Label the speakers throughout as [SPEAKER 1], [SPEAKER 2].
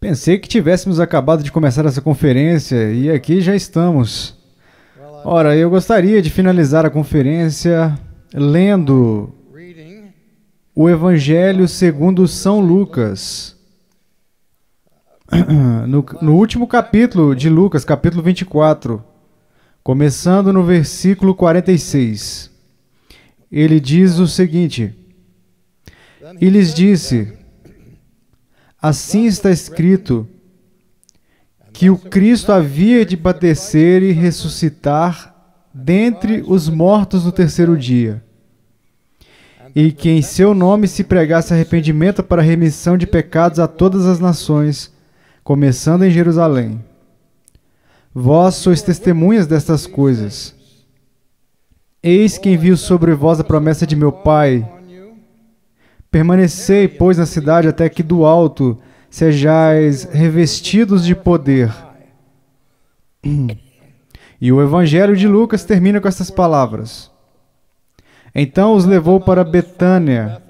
[SPEAKER 1] Pensei que tivéssemos acabado de começar essa conferência e aqui já estamos. Ora, eu gostaria de finalizar a conferência lendo o Evangelho segundo São Lucas. No último capítulo de Lucas, capítulo 24, começando no versículo 46. Ele diz o seguinte: E lhes disse: Assim está escrito que o Cristo havia de padecer e ressuscitar dentre os mortos no terceiro dia, e que em seu nome se pregasse arrependimento para a remissão de pecados a todas as nações, começando em Jerusalém. Vós sois testemunhas destas coisas. Eis que envio sobre vós a promessa de meu Pai. Permanecei, pois, na cidade até que do alto sejais revestidos de poder. E o Evangelho de Lucas termina com estas palavras. Então os levou para Betânia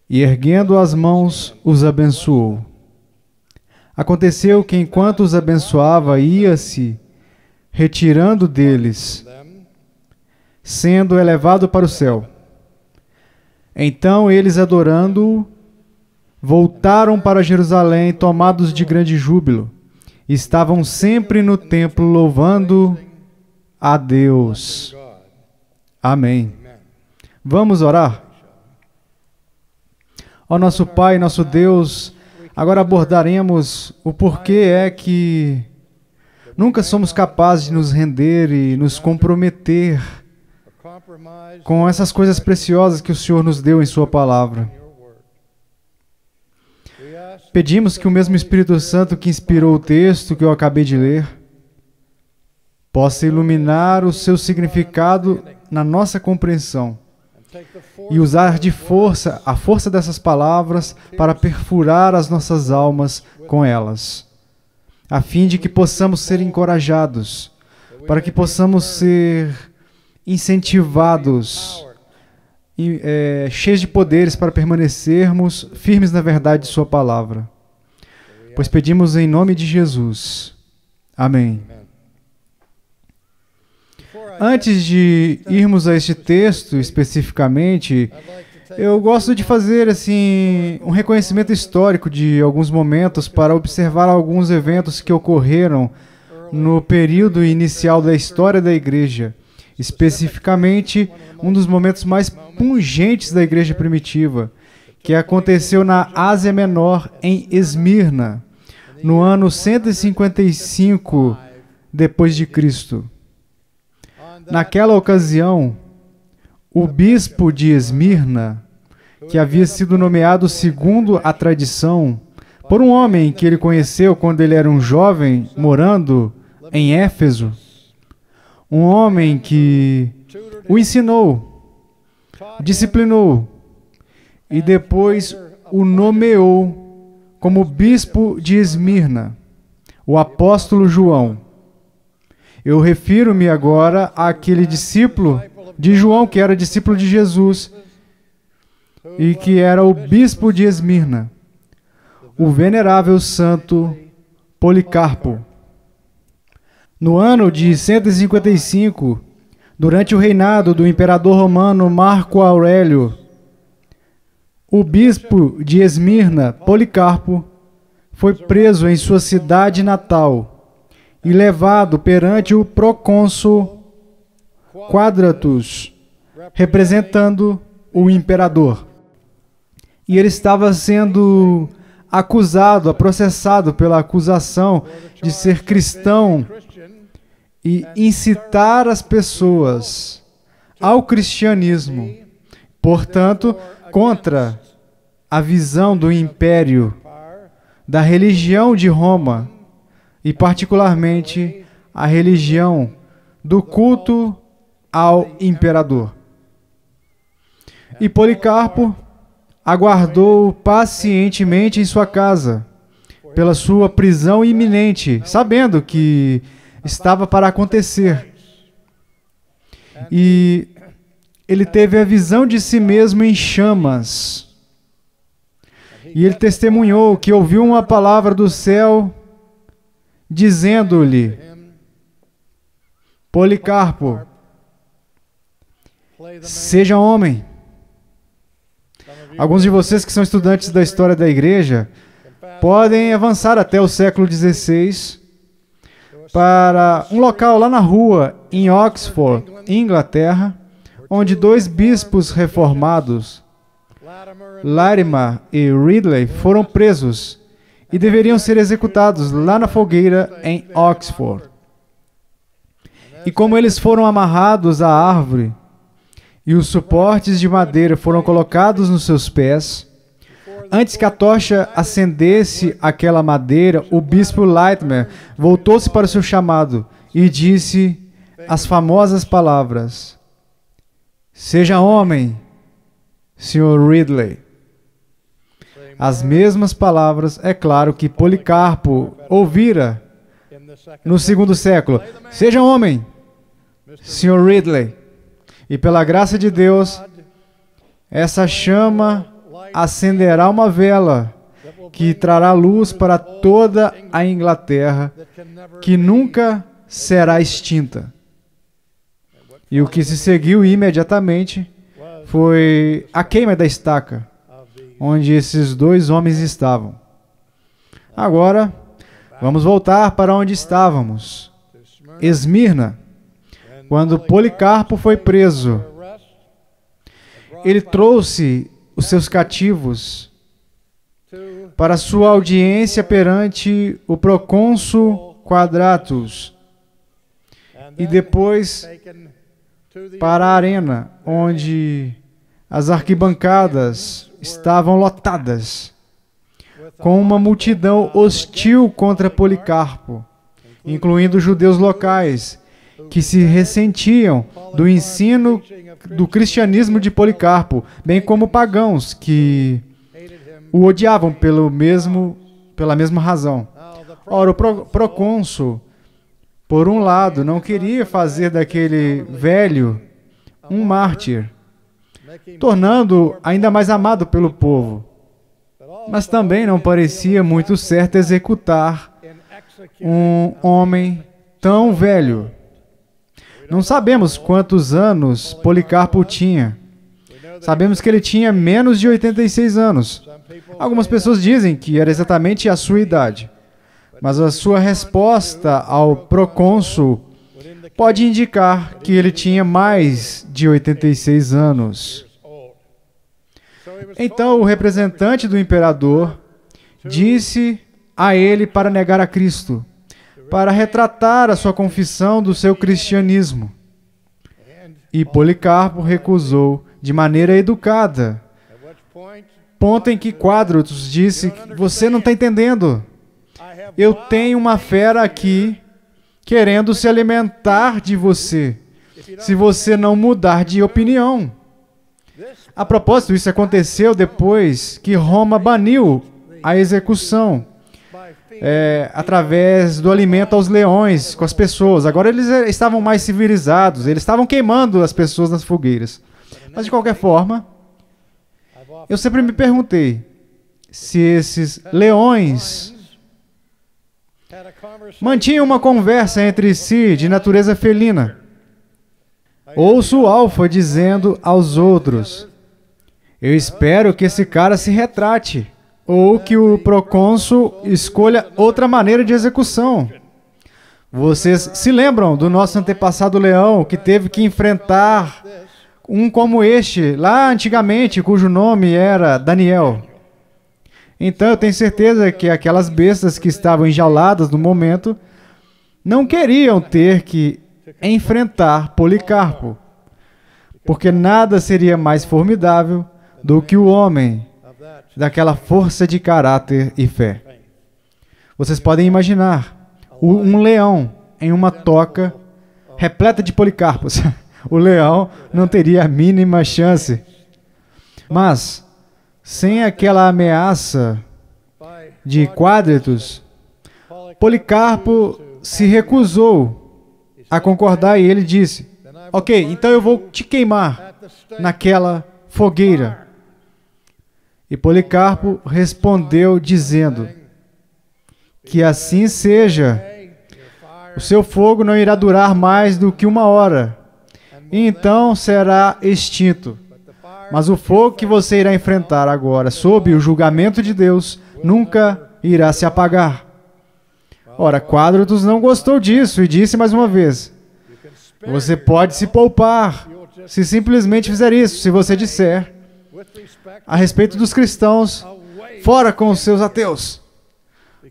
[SPEAKER 1] e, erguendo as mãos, os abençoou. Aconteceu que, enquanto os abençoava, ia-se retirando deles, sendo elevado para o céu. Então eles, adorando-o, voltaram para Jerusalém, tomados de grande júbilo. Estavam sempre no templo, louvando a Deus. Amém. Vamos orar? Ó nosso Pai, nosso Deus, agora abordaremos o porquê é que nunca somos capazes de nos render e nos comprometer com essas coisas preciosas que o Senhor nos deu em Sua palavra. Pedimos que o mesmo Espírito Santo que inspirou o texto que eu acabei de ler possa iluminar o seu significado na nossa compreensão e usar a força dessas palavras para perfurar as nossas almas com elas, a fim de que possamos ser encorajados, para que possamos ser incentivados, cheios de poderes para permanecermos firmes na verdade de Sua palavra. Pois pedimos em nome de Jesus. Amém. Antes de irmos a este texto especificamente, eu gosto de fazer assim um reconhecimento histórico de alguns momentos para observar alguns eventos que ocorreram no período inicial da história da igreja. Especificamente, um dos momentos mais pungentes da igreja primitiva, que aconteceu na Ásia Menor, em Esmirna, no ano 155 depois de Cristo. Naquela ocasião, o bispo de Esmirna, que havia sido nomeado segundo a tradição por um homem que ele conheceu quando ele era um jovem morando em Éfeso, um homem que o ensinou, disciplinou e depois o nomeou como bispo de Esmirna, o apóstolo João. Eu refiro-me agora àquele discípulo de João, que era discípulo de Jesus e que era o bispo de Esmirna, o venerável santo Policarpo. No ano de 155, durante o reinado do imperador romano Marco Aurélio, o bispo de Esmirna, Policarpo, foi preso em sua cidade natal e levado perante o procônsul Quadratus, representando o imperador. E ele estava sendo acusado, processado pela acusação de ser cristão e incitar as pessoas ao cristianismo. Portanto, contra a visão do império, da religião de Roma, e particularmente a religião do culto ao imperador. E Policarpo aguardou pacientemente em sua casa, pela sua prisão iminente, sabendo que estava para acontecer. E ele teve a visão de si mesmo em chamas. E ele testemunhou que ouviu uma palavra do céu dizendo-lhe: Policarpo, seja homem. Alguns de vocês que são estudantes da história da igreja podem avançar até o século XVI para um local lá na rua, em Oxford, Inglaterra, onde dois bispos reformados, Latimer e Ridley, foram presos e deveriam ser executados lá na fogueira em Oxford. E como eles foram amarrados à árvore e os suportes de madeira foram colocados nos seus pés, antes que a tocha acendesse aquela madeira, o bispo Latimer voltou-se para o seu chamado e disse as famosas palavras: Seja homem, Sr. Ridley. As mesmas palavras, é claro, que Policarpo ouvira no segundo século. Seja homem, Sr. Ridley. E pela graça de Deus, essa chama acenderá uma vela que trará luz para toda a Inglaterra, que nunca será extinta. E o que se seguiu imediatamente foi a queima da estaca, onde esses dois homens estavam. Agora, vamos voltar para onde estávamos. Esmirna. Quando Policarpo foi preso, ele trouxe os seus cativos para sua audiência perante o procônsul Quadratus e depois para a arena, onde as arquibancadas estavam lotadas com uma multidão hostil contra Policarpo, incluindo judeus locais que se ressentiam do ensino do cristianismo de Policarpo, bem como pagãos que o odiavam pela mesma razão. Ora, o procônsul, por um lado, não queria fazer daquele velho um mártir, tornando-o ainda mais amado pelo povo, mas também não parecia muito certo executar um homem tão velho. Não sabemos quantos anos Policarpo tinha. Sabemos que ele tinha menos de 86 anos. Algumas pessoas dizem que era exatamente a sua idade. Mas a sua resposta ao procônsul pode indicar que ele tinha mais de 86 anos. Então o representante do imperador disse a ele para negar a Cristo, para retratar a sua confissão do seu cristianismo. E Policarpo recusou de maneira educada. Ponto em que Quadratus disse: você não está entendendo. Eu tenho uma fera aqui querendo se alimentar de você, se você não mudar de opinião. A propósito, isso aconteceu depois que Roma baniu a execução através do alimento aos leões com as pessoas. Agora eles estavam mais civilizados, eles estavam queimando as pessoas nas fogueiras. Mas de qualquer forma, eu sempre me perguntei se esses leões mantinham uma conversa entre si de natureza felina. Ouço o alfa dizendo aos outros: eu espero que esse cara se retrate, ou que o procônsul escolha outra maneira de execução. Vocês se lembram do nosso antepassado leão que teve que enfrentar um como este, lá antigamente, cujo nome era Daniel? Então eu tenho certeza que aquelas bestas que estavam enjauladas no momento não queriam ter que enfrentar Policarpo, porque nada seria mais formidável do que o homem daquela força de caráter e fé. Vocês podem imaginar um leão em uma toca repleta de Policarpos. O leão não teria a mínima chance. Mas, sem aquela ameaça de Quadratus, Policarpo se recusou a concordar e ele disse: ok, então eu vou te queimar naquela fogueira. E Policarpo respondeu dizendo: que assim seja. O seu fogo não irá durar mais do que 1 hora, e então será extinto. Mas o fogo que você irá enfrentar agora, sob o julgamento de Deus, nunca irá se apagar. Ora, Quadratus não gostou disso e disse mais uma vez: você pode se poupar se simplesmente fizer isso, se você disser a respeito dos cristãos: fora com os seus ateus.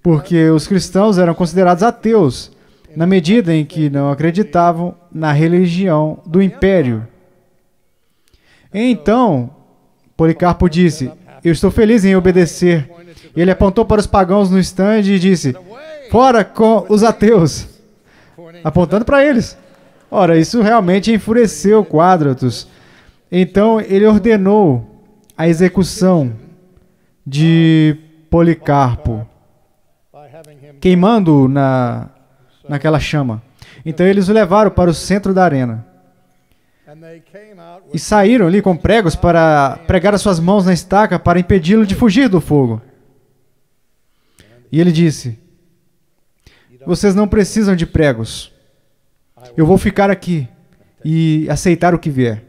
[SPEAKER 1] Porque os cristãos eram considerados ateus na medida em que não acreditavam na religião do império. Então, Policarpo disse: eu estou feliz em obedecer. E ele apontou para os pagãos no estande e disse: fora com os ateus, apontando para eles. Ora, isso realmente enfureceu Quadratus. Então, ele ordenou a execução de Policarpo, queimando-o naquela chama. Então, eles o levaram para o centro da arena. E saíram ali com pregos para pregar as suas mãos na estaca para impedi-lo de fugir do fogo. E ele disse: vocês não precisam de pregos. Eu vou ficar aqui e aceitar o que vier.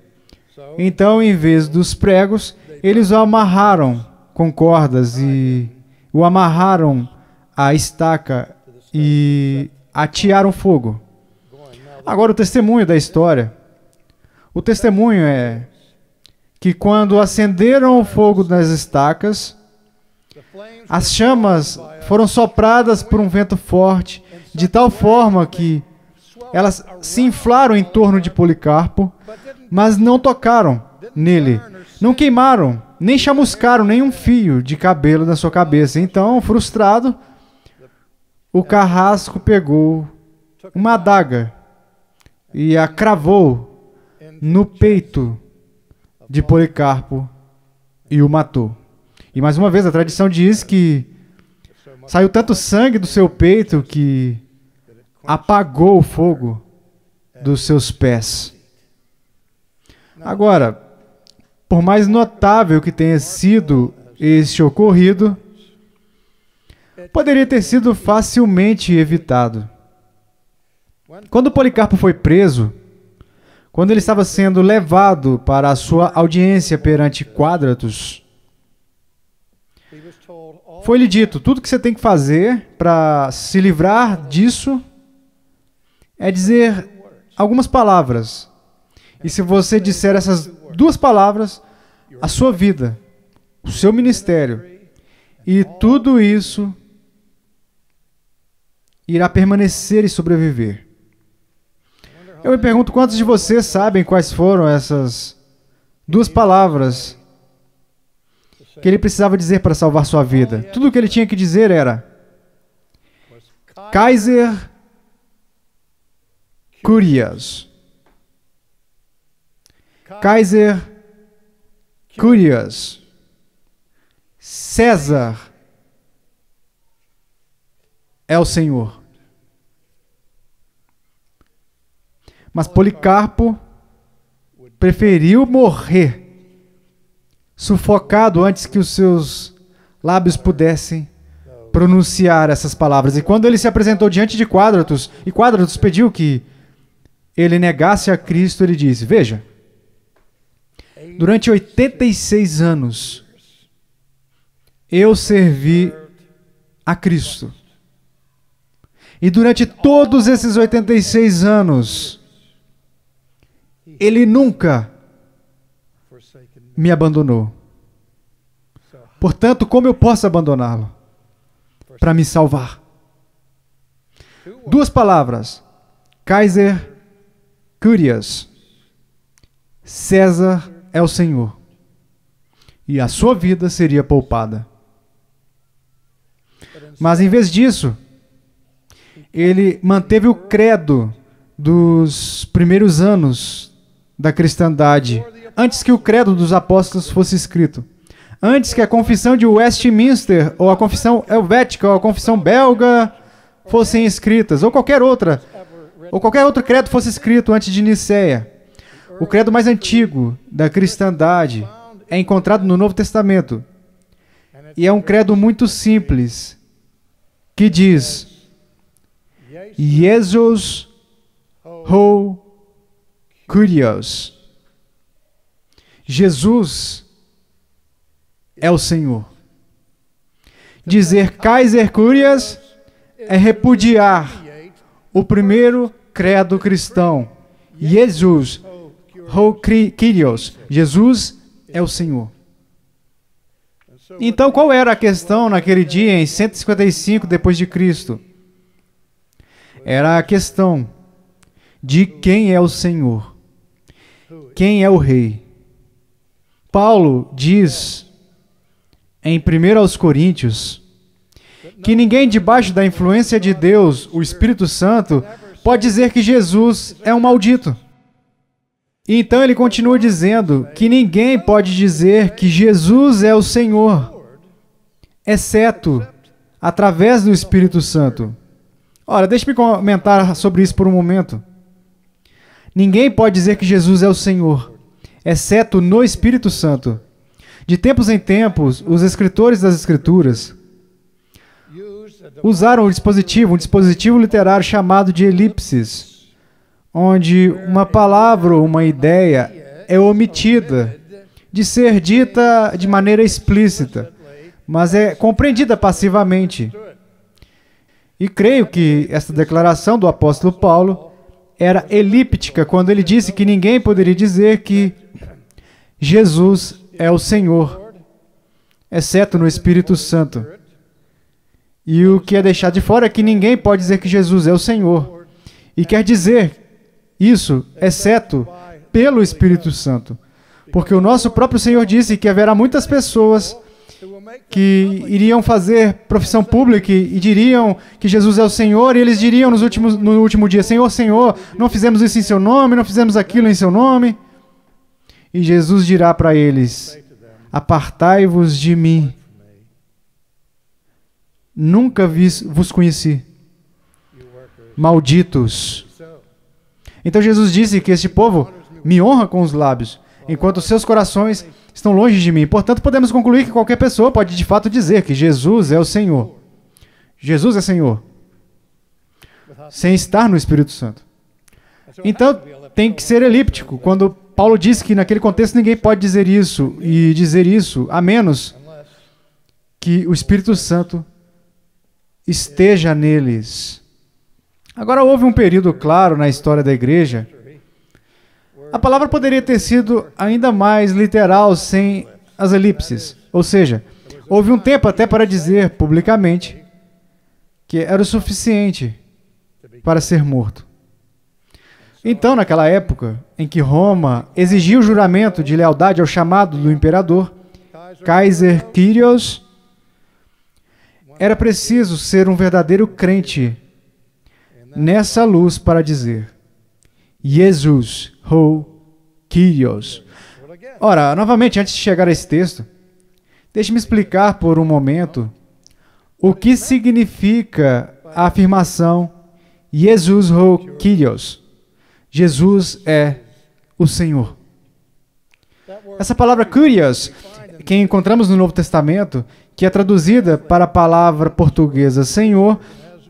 [SPEAKER 1] Então, em vez dos pregos, eles o amarraram com cordas e o amarraram à estaca e atearam fogo. Agora, o testemunho da história. O testemunho é que quando acenderam o fogo nas estacas, as chamas foram sopradas por um vento forte, de tal forma que elas se inflaram em torno de Policarpo, mas não tocaram nele, não queimaram, nem chamuscaram nenhum fio de cabelo da sua cabeça. Então, frustrado, o carrasco pegou uma adaga e a cravou no peito de Policarpo e o matou. E mais uma vez, a tradição diz que saiu tanto sangue do seu peito que apagou o fogo dos seus pés. Agora, por mais notável que tenha sido este ocorrido, poderia ter sido facilmente evitado. Quando Policarpo foi preso, quando ele estava sendo levado para a sua audiência perante Quadratus, foi-lhe dito: tudo que você tem que fazer para se livrar disso é dizer algumas palavras. E se você disser essas 2 palavras, a sua vida, o seu ministério e tudo isso irá permanecer e sobreviver. Eu me pergunto quantos de vocês sabem quais foram essas 2 palavras que ele precisava dizer para salvar sua vida. Tudo o que ele tinha que dizer era: Kaiser Curias. Kaiser Curias. César é o Senhor. Mas Policarpo preferiu morrer sufocado antes que os seus lábios pudessem pronunciar essas palavras. E quando ele se apresentou diante de Quadratus, e Quadratus pediu que ele negasse a Cristo, ele disse: veja, durante 86 anos eu servi a Cristo. E durante todos esses 86 anos, Ele nunca me abandonou. Portanto, como eu posso abandoná-lo para me salvar? 2 palavras: Kaiser Curias. César é o Senhor. E a sua vida seria poupada. Mas em vez disso, ele manteve o credo dos primeiros anos da cristandade, antes que o credo dos apóstolos fosse escrito. Antes que a confissão de Westminster, ou a confissão helvética, ou a confissão belga fossem escritas, ou qualquer outro credo fosse escrito antes de Nicéia. O credo mais antigo da cristandade é encontrado no Novo Testamento. E é um credo muito simples, que diz: Jesus ho Kyrios. Jesus é o Senhor. Dizer Kaiser Kyrios é repudiar o primeiro credo cristão. Jesus ho Kyrios. Jesus é o Senhor. Então, qual era a questão naquele dia, em 155 depois de Cristo? Era a questão de quem é o Senhor, quem é o Rei. Paulo diz em 1 Coríntios que ninguém debaixo da influência de Deus, o Espírito Santo, pode dizer que Jesus é um maldito. E então ele continua dizendo que ninguém pode dizer que Jesus é o Senhor, exceto através do Espírito Santo. Ora, deixe-me comentar sobre isso por um momento. Ninguém pode dizer que Jesus é o Senhor, exceto no Espírito Santo. De tempos em tempos, os escritores das Escrituras usaram um dispositivo literário chamado de elipses, onde uma palavra ou uma ideia é omitida de ser dita de maneira explícita, mas é compreendida passivamente. E creio que esta declaração do apóstolo Paulo era elíptica quando ele disse que ninguém poderia dizer que Jesus é o Senhor, exceto no Espírito Santo. E o que é deixado de fora é que ninguém pode dizer que Jesus é o Senhor. E quer dizer isso, exceto pelo Espírito Santo. Porque o nosso próprio Senhor disse que haverá muitas pessoas que iriam fazer profissão pública e diriam que Jesus é o Senhor, e eles diriam no último dia: Senhor, Senhor, não fizemos isso em seu nome, não fizemos aquilo em seu nome. E Jesus dirá para eles: apartai-vos de mim, nunca vos conheci, malditos. Então Jesus disse que este povo me honra com os lábios, enquanto os seus corações estão longe de mim. Portanto, podemos concluir que qualquer pessoa pode de fato dizer que Jesus é o Senhor. Jesus é Senhor, sem estar no Espírito Santo. Então, tem que ser elíptico. Quando Paulo disse que naquele contexto ninguém pode dizer isso, e dizer isso, a menos que o Espírito Santo esteja neles. Agora, houve um período claro na história da igreja. A palavra poderia ter sido ainda mais literal sem as elipses. Ou seja, houve um tempo até para dizer publicamente que era o suficiente para ser morto. Então, naquela época em que Roma exigia o juramento de lealdade ao chamado do imperador, Kaiser Kyrios, era preciso ser um verdadeiro crente nessa luz para dizer: Jesus ho Kyrios. Ora, novamente, antes de chegar a esse texto, deixe-me explicar por um momento o que significa a afirmação Jesus ho Kyrios. Jesus é o Senhor. Essa palavra Kyrios, que encontramos no Novo Testamento, que é traduzida para a palavra portuguesa Senhor,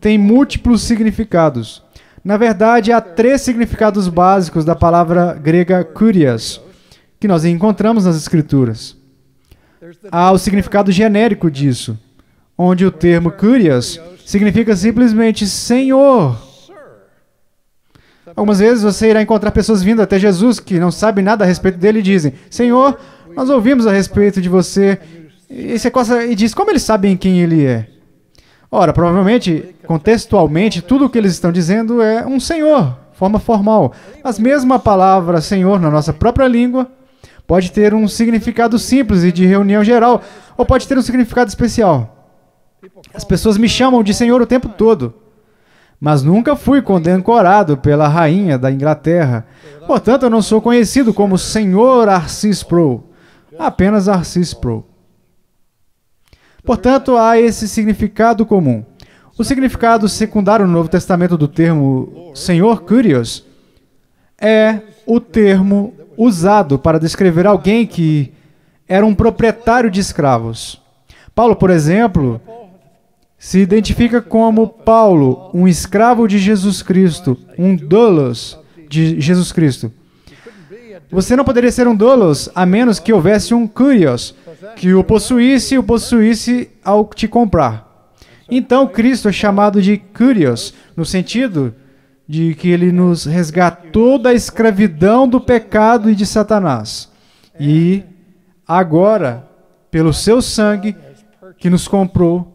[SPEAKER 1] tem múltiplos significados. Na verdade, há 3 significados básicos da palavra grega Kyrios, que nós encontramos nas Escrituras. Há o significado genérico disso, onde o termo Kyrios significa simplesmente Senhor. Algumas vezes você irá encontrar pessoas vindo até Jesus que não sabem nada a respeito dele e dizem: Senhor, nós ouvimos a respeito de você. E diz: como eles sabem quem ele é? Ora, provavelmente, contextualmente, tudo o que eles estão dizendo é um Senhor, forma formal. Mas mesmo a palavra Senhor na nossa própria língua pode ter um significado simples e de reunião geral, ou pode ter um significado especial. As pessoas me chamam de Senhor o tempo todo, mas nunca fui condecorado pela rainha da Inglaterra. Portanto, eu não sou conhecido como Senhor Arcis Pro, apenas Arcis Pro. Portanto, há esse significado comum. O significado secundário no Novo Testamento do termo Senhor Kyrios é o termo usado para descrever alguém que era um proprietário de escravos. Paulo, por exemplo, se identifica como Paulo, um escravo de Jesus Cristo, um doulos de Jesus Cristo. Você não poderia ser um doulos a menos que houvesse um kurios, que o possuísse ao te comprar. Então, Cristo é chamado de kurios, no sentido de que ele nos resgatou da escravidão do pecado e de Satanás. E agora, pelo seu sangue que nos comprou,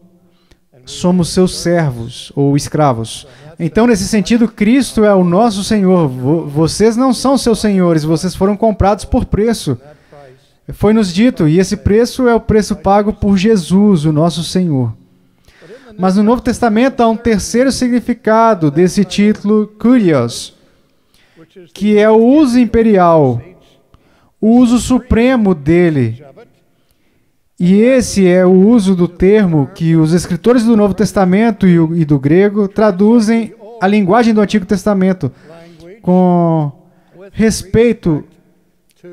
[SPEAKER 1] somos seus servos ou escravos. Então, nesse sentido, Cristo é o nosso Senhor. Vocês não são seus senhores, vocês foram comprados por preço. Foi-nos dito, e esse preço é o preço pago por Jesus, o nosso Senhor. Mas no Novo Testamento há um terceiro significado desse título, kurios, que é o uso imperial, o uso supremo dele. E esse é o uso do termo que os escritores do Novo Testamento e do grego traduzem a linguagem do Antigo Testamento com respeito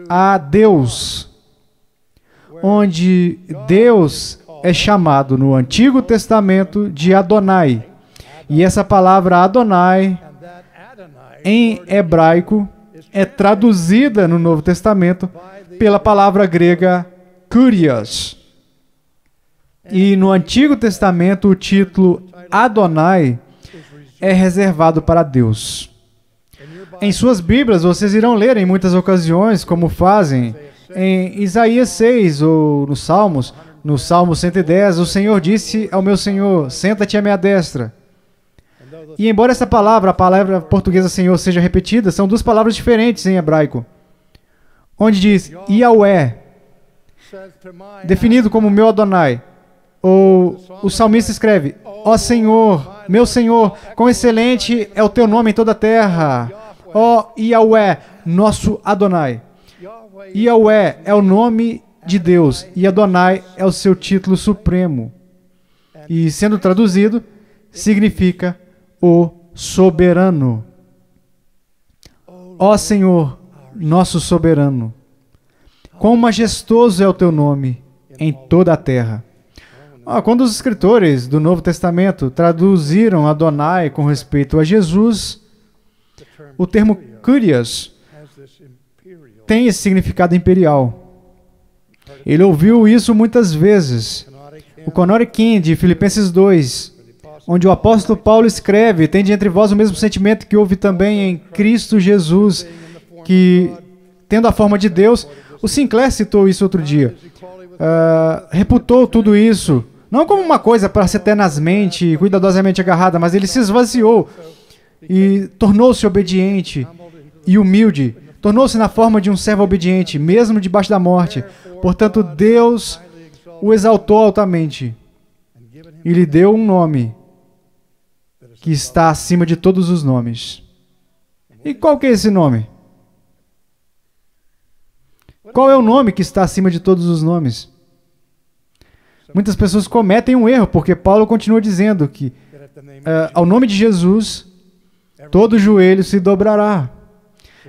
[SPEAKER 1] a Deus, onde Deus é chamado no Antigo Testamento de Adonai. E essa palavra Adonai, em hebraico, é traduzida no Novo Testamento pela palavra grega kurios. E no Antigo Testamento, o título Adonai é reservado para Deus. Em suas Bíblias, vocês irão ler em muitas ocasiões, como fazem em Isaías 6 ou nos Salmos. No Salmo 110, o Senhor disse ao meu Senhor, senta-te à minha destra. E embora essa palavra, a palavra portuguesa Senhor, seja repetida, são duas palavras diferentes em hebraico. Onde diz Yahweh, definido como meu Adonai. Ou o salmista escreve, ó Senhor, meu Senhor, quão excelente é o teu nome em toda a terra. Ó Yahweh, nosso Adonai. Yahweh é o nome de Deus e Adonai é o seu título supremo. E sendo traduzido, significa o soberano. Ó Senhor, nosso soberano, quão majestoso é o teu nome em toda a terra. Quando os escritores do Novo Testamento traduziram Adonai com respeito a Jesus, o termo kurios tem esse significado imperial. Ele ouviu isso muitas vezes. O Conor King, de Filipenses 2, onde o apóstolo Paulo escreve, tende entre vós o mesmo sentimento que houve também em Cristo Jesus, que, tendo a forma de Deus, o Sinclair citou isso outro dia, reputou tudo isso, não como uma coisa para ser tenazmente, cuidadosamente agarrada, mas ele se esvaziou e tornou-se obediente e humilde. Tornou-se na forma de um servo obediente, mesmo debaixo da morte. Portanto, Deus o exaltou altamente e lhe deu um nome que está acima de todos os nomes. E qual que é esse nome? Qual é o nome que está acima de todos os nomes? Muitas pessoas cometem um erro, porque Paulo continua dizendo que ao nome de Jesus, todo joelho se dobrará.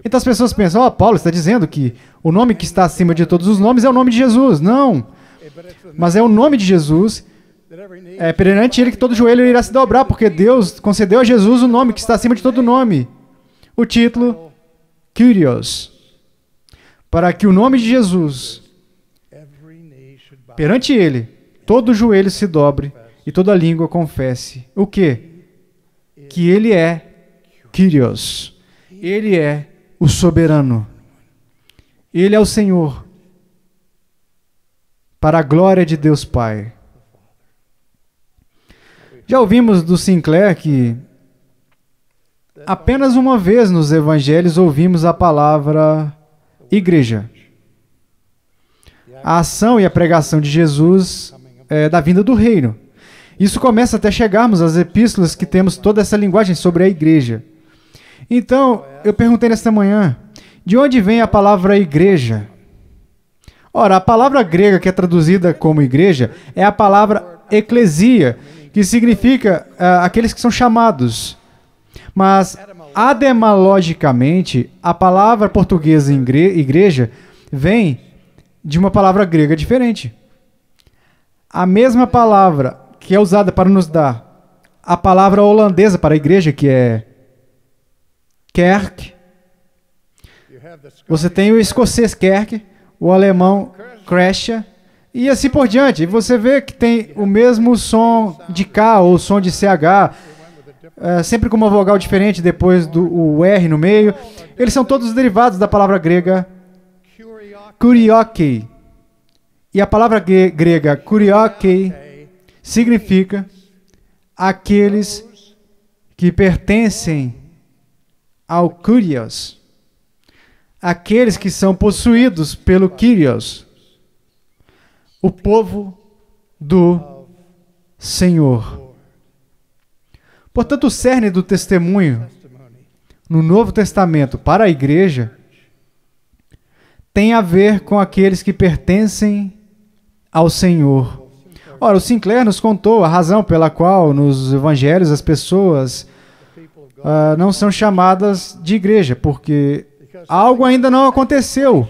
[SPEAKER 1] Então as pessoas pensam, Paulo está dizendo que o nome que está acima de todos os nomes é o nome de Jesus. Não, mas é o nome de Jesus, perante ele que todo joelho irá se dobrar, porque Deus concedeu a Jesus o nome que está acima de todo nome. O título, Kyrios. Para que o nome de Jesus, perante ele, todo joelho se dobre e toda língua confesse. O quê? Que ele é Kyrios. Ele é o soberano. Ele é o Senhor. Para a glória de Deus Pai. Já ouvimos do Sinclair que apenas uma vez nos evangelhos ouvimos a palavra igreja. A ação e a pregação de Jesus da vinda do reino. Isso começa até chegarmos às epístolas que temos toda essa linguagem sobre a igreja. Então, eu perguntei nesta manhã, de onde vem a palavra igreja? Ora, a palavra grega que é traduzida como igreja é a palavra eclesia, que significa aqueles que são chamados. Mas, etimologicamente, a palavra portuguesa igreja vem de uma palavra grega diferente. A mesma palavra que é usada para nos dar a palavra holandesa para a igreja, que é kerk. Você tem o escocês kerk, o alemão Kresha, e assim por diante. E você vê que tem o mesmo som de K ou som de CH, sempre com uma vogal diferente depois do R no meio. Eles são todos derivados da palavra grega kuriokei. E a palavra grega kuriokei significa aqueles que pertencem ao Kyrios, aqueles que são possuídos pelo Kyrios, o povo do Senhor. Portanto, o cerne do testemunho no Novo Testamento para a igreja tem a ver com aqueles que pertencem ao Senhor. Ora, o Sinclair nos contou a razão pela qual nos evangelhos as pessoas não são chamadas de igreja, porque algo ainda não aconteceu.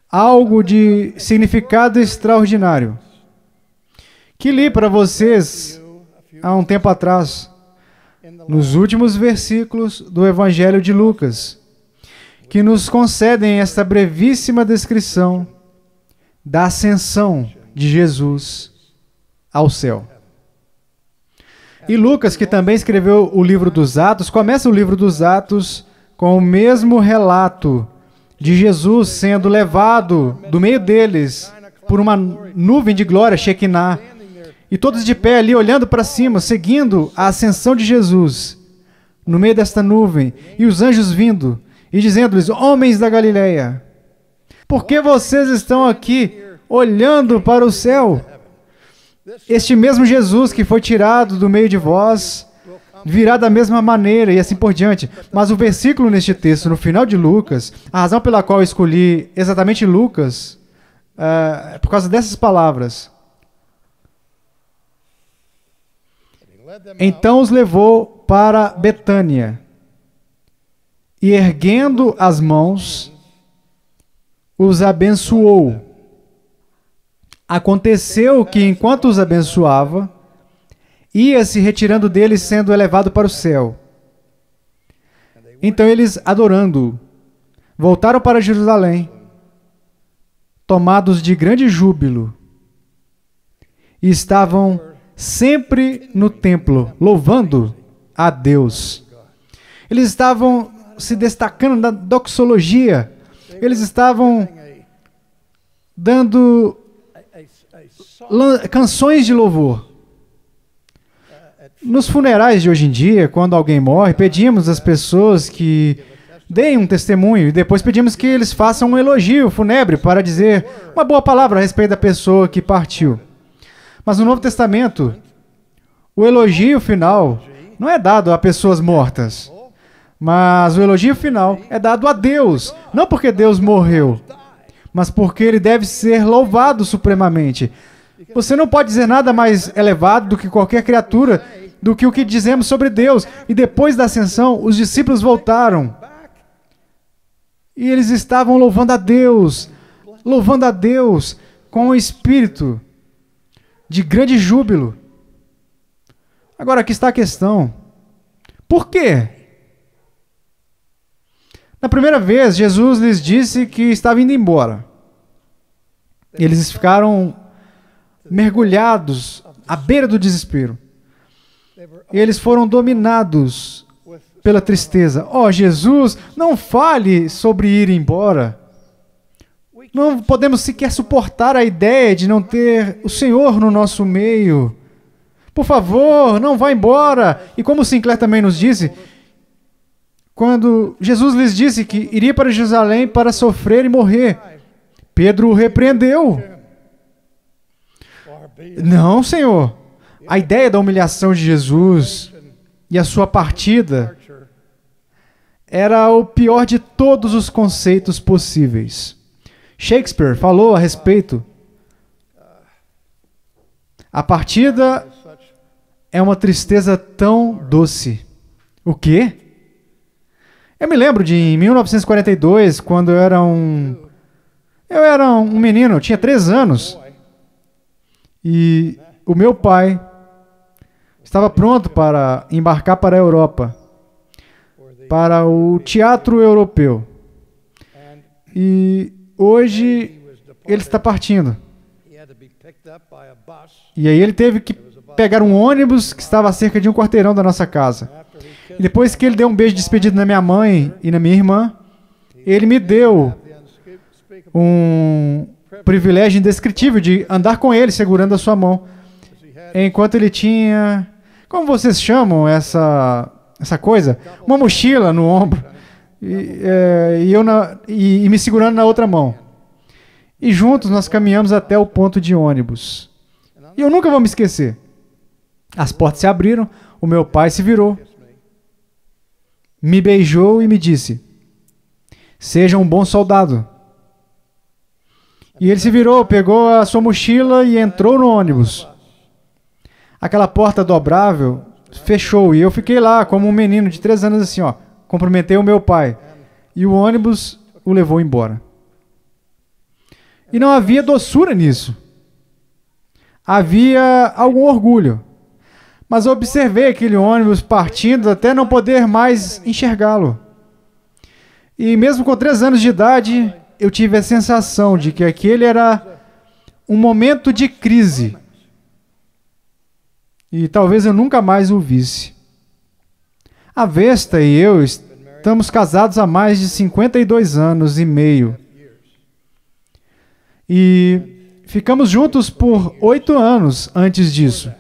[SPEAKER 1] Algo de significado extraordinário. Que li para vocês há um tempo atrás, nos últimos versículos do Evangelho de Lucas, que nos concedem esta brevíssima descrição da ascensão de Jesus ao céu. E Lucas, que também escreveu o livro dos Atos, começa o livro dos Atos com o mesmo relato de Jesus sendo levado do meio deles por uma nuvem de glória, Shekinah, e todos de pé ali olhando para cima, seguindo a ascensão de Jesus no meio desta nuvem, e os anjos vindo e dizendo-lhes: homens da Galileia, por que vocês estão aqui olhando para o céu? Este mesmo Jesus que foi tirado do meio de vós virá da mesma maneira, e assim por diante. Mas o versículo neste texto, no final de Lucas, a razão pela qual eu escolhi exatamente Lucas, é por causa dessas palavras. Então os levou para Betânia, e erguendo as mãos, os abençoou. Aconteceu que, enquanto os abençoava, ia se retirando deles, sendo elevado para o céu. Então eles, adorando-o, voltaram para Jerusalém, tomados de grande júbilo, e estavam sempre no templo, louvando a Deus. Eles estavam se destacando na doxologia, eles estavam dando canções de louvor. Nos funerais de hoje em dia, quando alguém morre, pedimos às pessoas que deem um testemunho e depois pedimos que eles façam um elogio fúnebre para dizer uma boa palavra a respeito da pessoa que partiu. Mas no Novo Testamento, o elogio final não é dado a pessoas mortas, mas o elogio final é dado a Deus, não porque Deus morreu, mas porque Ele deve ser louvado supremamente. Você não pode dizer nada mais elevado do que qualquer criatura, do que o que dizemos sobre Deus. E depois da ascensão, os discípulos voltaram. E eles estavam louvando a Deus com o espírito de grande júbilo. Agora, aqui está a questão. Por quê? Na primeira vez, Jesus lhes disse que estava indo embora. Eles ficaram mergulhados à beira do desespero. E eles foram dominados pela tristeza. Oh, Jesus, não fale sobre ir embora. Não podemos sequer suportar a ideia de não ter o Senhor no nosso meio. Por favor, não vá embora. E como o Sinclair também nos disse, quando Jesus lhes disse que iria para Jerusalém para sofrer e morrer, Pedro o repreendeu. Não, Senhor. A ideia da humilhação de Jesus e a sua partida era o pior de todos os conceitos possíveis. Shakespeare falou a respeito. A partida é uma tristeza tão doce. O quê? Eu me lembro de em 1942, quando eu era um menino, eu tinha 3 anos. E o meu pai estava pronto para embarcar para a Europa, para o teatro europeu. E hoje ele está partindo. E aí ele teve que pegar um ônibus que estava a cerca de um quarteirão da nossa casa. E depois que ele deu um beijo de despedida na minha mãe e na minha irmã, ele me deu um privilégio indescritível de andar com ele, segurando a sua mão, enquanto ele tinha, como vocês chamam essa coisa? Uma mochila no ombro, e me segurando na outra mão. E juntos nós caminhamos até o ponto de ônibus. E eu nunca vou me esquecer. As portas se abriram, o meu pai se virou, me beijou e me disse: seja um bom soldado. E ele se virou, pegou a sua mochila e entrou no ônibus. Aquela porta dobrável fechou e eu fiquei lá como um menino de 3 anos assim, ó, cumprimentei o meu pai. E o ônibus o levou embora. E não havia doçura nisso. Havia algum orgulho. Mas eu observei aquele ônibus partindo até não poder mais enxergá-lo. E mesmo com 3 anos de idade, eu tive a sensação de que aquele era um momento de crise. E talvez eu nunca mais o visse. A Vesta e eu estamos casados há mais de 52 anos e meio. E ficamos juntos por 8 anos antes disso.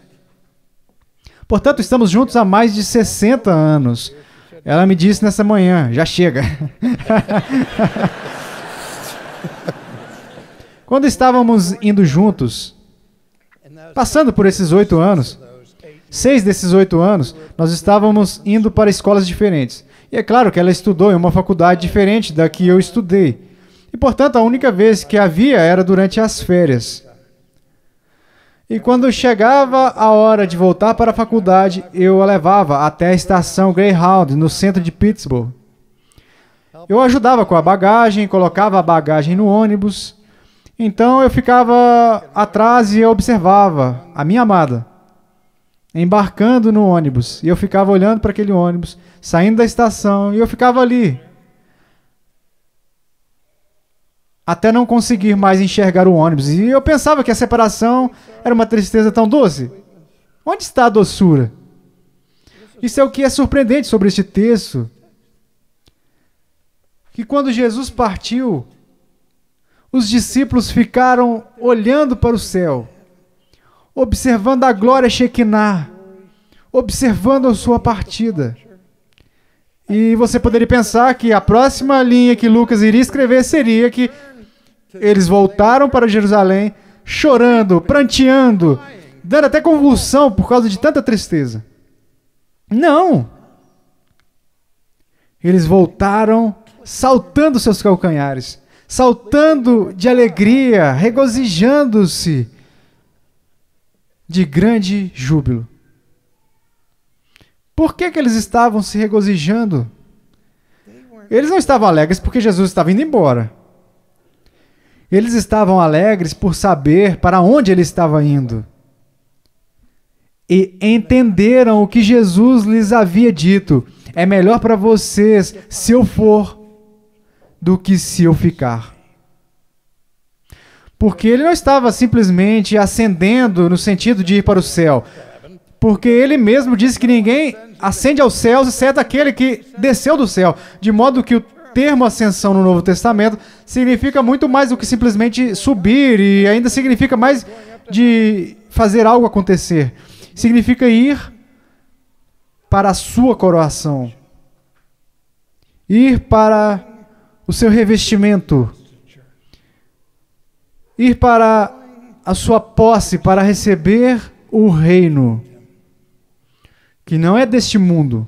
[SPEAKER 1] Portanto, estamos juntos há mais de 60 anos. Ela me disse nessa manhã, já chega. Quando estávamos indo juntos, passando por esses 8 anos, 6 desses 8 anos, nós estávamos indo para escolas diferentes. E é claro que ela estudou em uma faculdade diferente da que eu estudei. E, portanto, a única vez que havia era durante as férias. E quando chegava a hora de voltar para a faculdade, eu a levava até a estação Greyhound, no centro de Pittsburgh. Eu ajudava com a bagagem, colocava a bagagem no ônibus. Então eu ficava atrás e eu observava a minha amada embarcando no ônibus. E eu ficava olhando para aquele ônibus, saindo da estação, e eu ficava ali, até não conseguir mais enxergar o ônibus. E eu pensava que a separação era uma tristeza tão doce. Onde está a doçura? Isso é o que é surpreendente sobre este texto. Que quando Jesus partiu, os discípulos ficaram olhando para o céu, observando a glória Shekinah, observando a sua partida. E você poderia pensar que a próxima linha que Lucas iria escrever seria que eles voltaram para Jerusalém chorando, pranteando, dando até convulsão por causa de tanta tristeza. Não! Eles voltaram saltando seus calcanhares, saltando de alegria, regozijando-se de grande júbilo. Por que eles estavam se regozijando? Eles não estavam alegres porque Jesus estava indo embora. Eles estavam alegres por saber para onde ele estava indo. E entenderam o que Jesus lhes havia dito. É melhor para vocês se eu for do que se eu ficar. Porque ele não estava simplesmente ascendendo no sentido de ir para o céu. Porque ele mesmo disse que ninguém ascende aos céus, exceto aquele que desceu do céu. De modo que o termo ascensão no Novo Testamento significa muito mais do que simplesmente subir, e ainda significa mais de fazer algo acontecer. Significa ir para a sua coroação. Ir para o seu revestimento. Ir para a sua posse, para receber o reino, que não é deste mundo,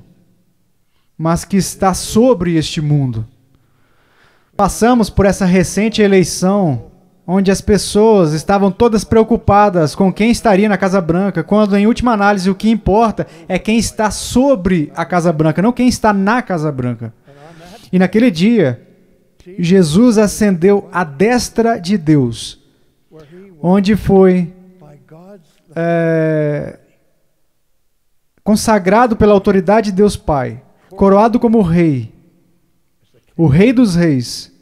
[SPEAKER 1] mas que está sobre este mundo. Passamos por essa recente eleição, onde as pessoas estavam todas preocupadas com quem estaria na Casa Branca, quando, em última análise, o que importa é quem está sobre a Casa Branca, não quem está na Casa Branca. E naquele dia, Jesus ascendeu à destra de Deus, onde foi, consagrado pela autoridade de Deus Pai, coroado como rei, o Rei dos Reis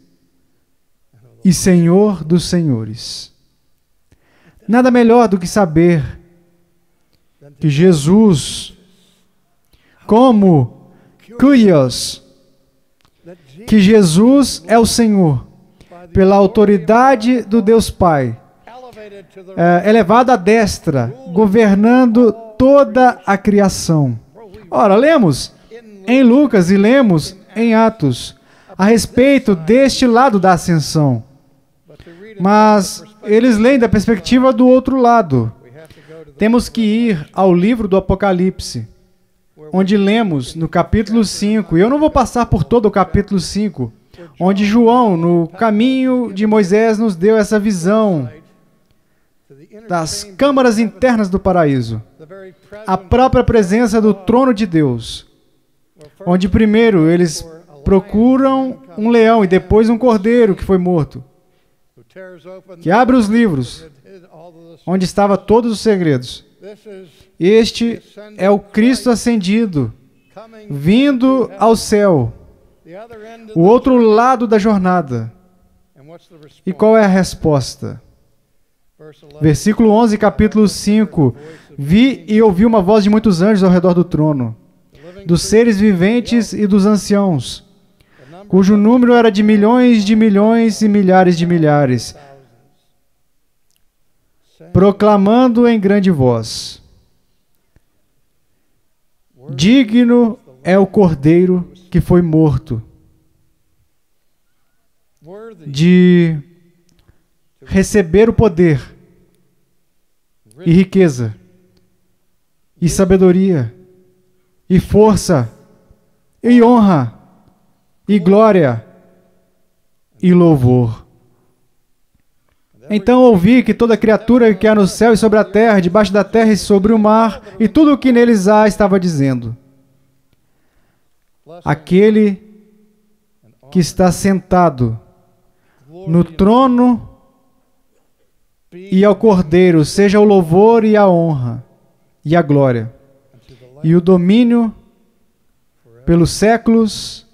[SPEAKER 1] e Senhor dos Senhores. Nada melhor do que saber que Jesus, como Kyrios, que Jesus é o Senhor, pela autoridade do Deus Pai, elevado à destra, governando toda a criação. Ora, lemos em Lucas e lemos em Atos a respeito deste lado da ascensão. Mas eles leem da perspectiva do outro lado. Temos que ir ao livro do Apocalipse, onde lemos no capítulo 5, e eu não vou passar por todo o capítulo 5, onde João, no caminho de Moisés, nos deu essa visão das câmaras internas do paraíso, a própria presença do trono de Deus, onde primeiro eles procuram um leão e depois um cordeiro que foi morto, que abre os livros, onde estavam todos os segredos. Este é o Cristo ascendido, vindo ao céu, o outro lado da jornada. E qual é a resposta? Versículo 11, capítulo 5. Vi e ouvi uma voz de muitos anjos ao redor do trono, dos seres viventes e dos anciãos, cujo número era de milhões e milhares de milhares, proclamando em grande voz: digno é o Cordeiro que foi morto de receber o poder e riqueza e sabedoria e força e honra e glória e louvor. Então ouvi que toda criatura que há no céu e sobre a terra, debaixo da terra e sobre o mar, e tudo o que neles há, estava dizendo: aquele que está sentado no trono e ao Cordeiro, seja o louvor e a honra e a glória e o domínio pelos séculos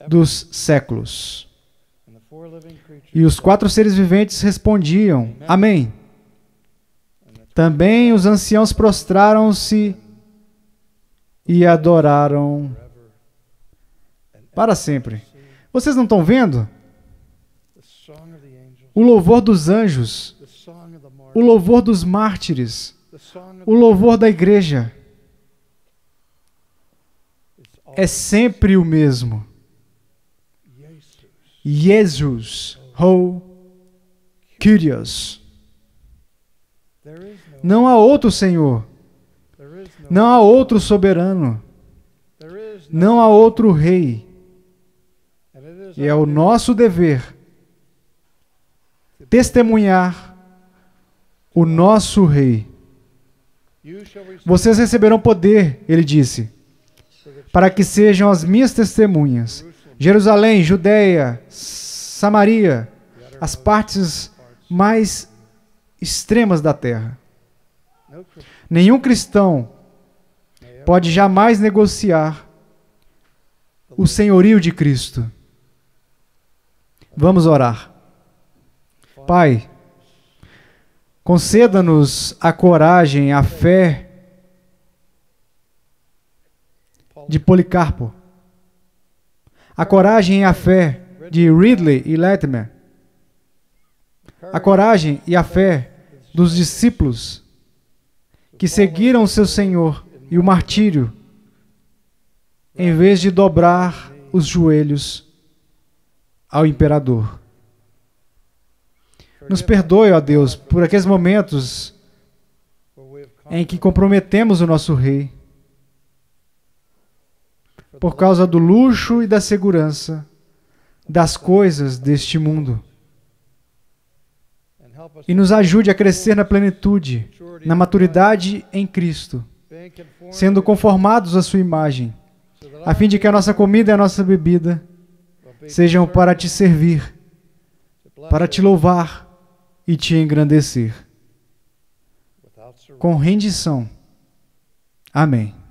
[SPEAKER 1] dos séculos. E os 4 seres viventes respondiam: amém. Também os anciãos prostraram-se e adoraram para sempre. Vocês não estão vendo? O louvor dos anjos, o louvor dos mártires, o louvor da igreja é sempre o mesmo. Jesus, ho, Kyrios. Não há outro Senhor, não há outro soberano, não há outro rei. E é o nosso dever testemunhar o nosso rei. Vocês receberão poder, ele disse, para que sejam as minhas testemunhas. Jerusalém, Judeia, Samaria, as partes mais extremas da terra. Nenhum cristão pode jamais negociar o senhorio de Cristo. Vamos orar. Pai, conceda-nos a coragem, a fé de Policarpo, a coragem e a fé de Ridley e Latimer, a coragem e a fé dos discípulos que seguiram o seu Senhor e o martírio, em vez de dobrar os joelhos ao imperador. Nos perdoe, ó Deus, por aqueles momentos em que comprometemos o nosso rei, por causa do luxo e da segurança das coisas deste mundo. E nos ajude a crescer na plenitude, na maturidade em Cristo, sendo conformados à sua imagem, a fim de que a nossa comida e a nossa bebida sejam para te servir, para te louvar e te engrandecer. com rendição. Amém.